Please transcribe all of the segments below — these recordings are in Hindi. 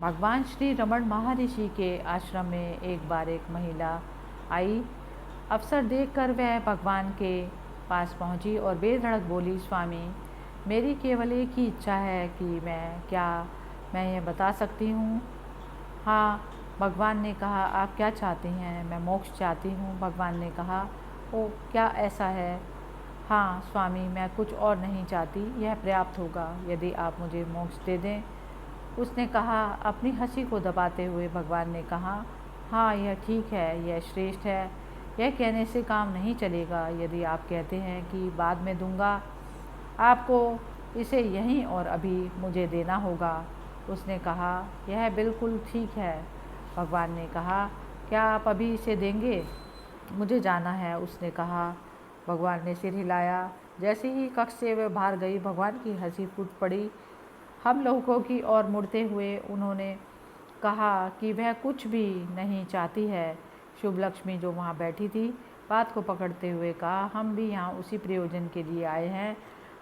भगवान श्री रमण महर्षि के आश्रम में एक बार एक महिला आई। अवसर देखकर वह भगवान के पास पहुंची और बेधड़क बोली, स्वामी, मेरी केवल एक ही इच्छा है कि मैं यह बता सकती हूँ? हाँ, भगवान ने कहा, आप क्या चाहती हैं? मैं मोक्ष चाहती हूँ। भगवान ने कहा, ओ, क्या ऐसा है? हाँ स्वामी, मैं कुछ और नहीं चाहती, यह पर्याप्त होगा यदि आप मुझे मोक्ष दे दें। उसने कहा। अपनी हंसी को दबाते हुए भगवान ने कहा, हाँ यह ठीक है, यह श्रेष्ठ है। यह कहने से काम नहीं चलेगा। यदि आप कहते हैं कि बाद में दूंगा, आपको इसे यहीं और अभी मुझे देना होगा। उसने कहा, यह बिल्कुल ठीक है। भगवान ने कहा, क्या आप अभी इसे देंगे? मुझे जाना है, उसने कहा। भगवान ने सिर हिलाया। जैसे ही कक्ष से वह बाहर गई, भगवान की हंसी फूट पड़ी। हम लोगों की ओर मुड़ते हुए उन्होंने कहा कि वह कुछ भी नहीं चाहती है। शुभ लक्ष्मी जो वहाँ बैठी थी, बात को पकड़ते हुए कहा, हम भी यहाँ उसी प्रयोजन के लिए आए हैं।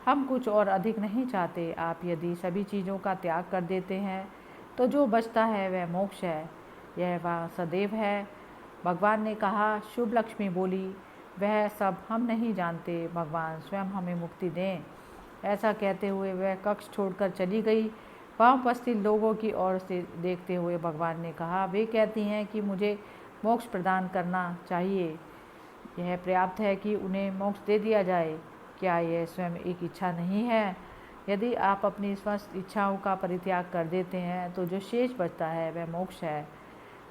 हम कुछ और अधिक नहीं चाहते। आप यदि सभी चीज़ों का त्याग कर देते हैं तो जो बचता है वह मोक्ष है। यह वह सदैव है। भगवान ने कहा। शुभ लक्ष्मी बोली, वह सब हम नहीं जानते। भगवान स्वयं हमें मुक्ति दें। ऐसा कहते हुए वह कक्ष छोड़कर चली गई। वहाँ उपस्थित लोगों की ओर से देखते हुए भगवान ने कहा, वे कहती हैं कि मुझे मोक्ष प्रदान करना चाहिए। यह पर्याप्त है कि उन्हें मोक्ष दे दिया जाए। क्या यह स्वयं एक इच्छा नहीं है? यदि आप अपनी स्वस्थ इच्छाओं का परित्याग कर देते हैं तो जो शेष बचता है वह मोक्ष है।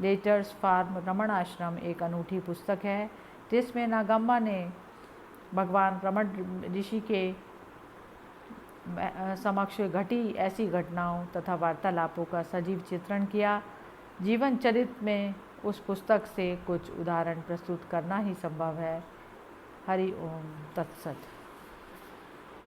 लेटर्स फॉर रमण आश्रम एक अनूठी पुस्तक है जिसमें नागम्मा ने भगवान रमण ऋषि के समक्ष घटी ऐसी घटनाओं तथा वार्तालापों का सजीव चित्रण किया। जीवन चरित्र में उस पुस्तक से कुछ उदाहरण प्रस्तुत करना ही संभव है। हरि ओम तत्सत।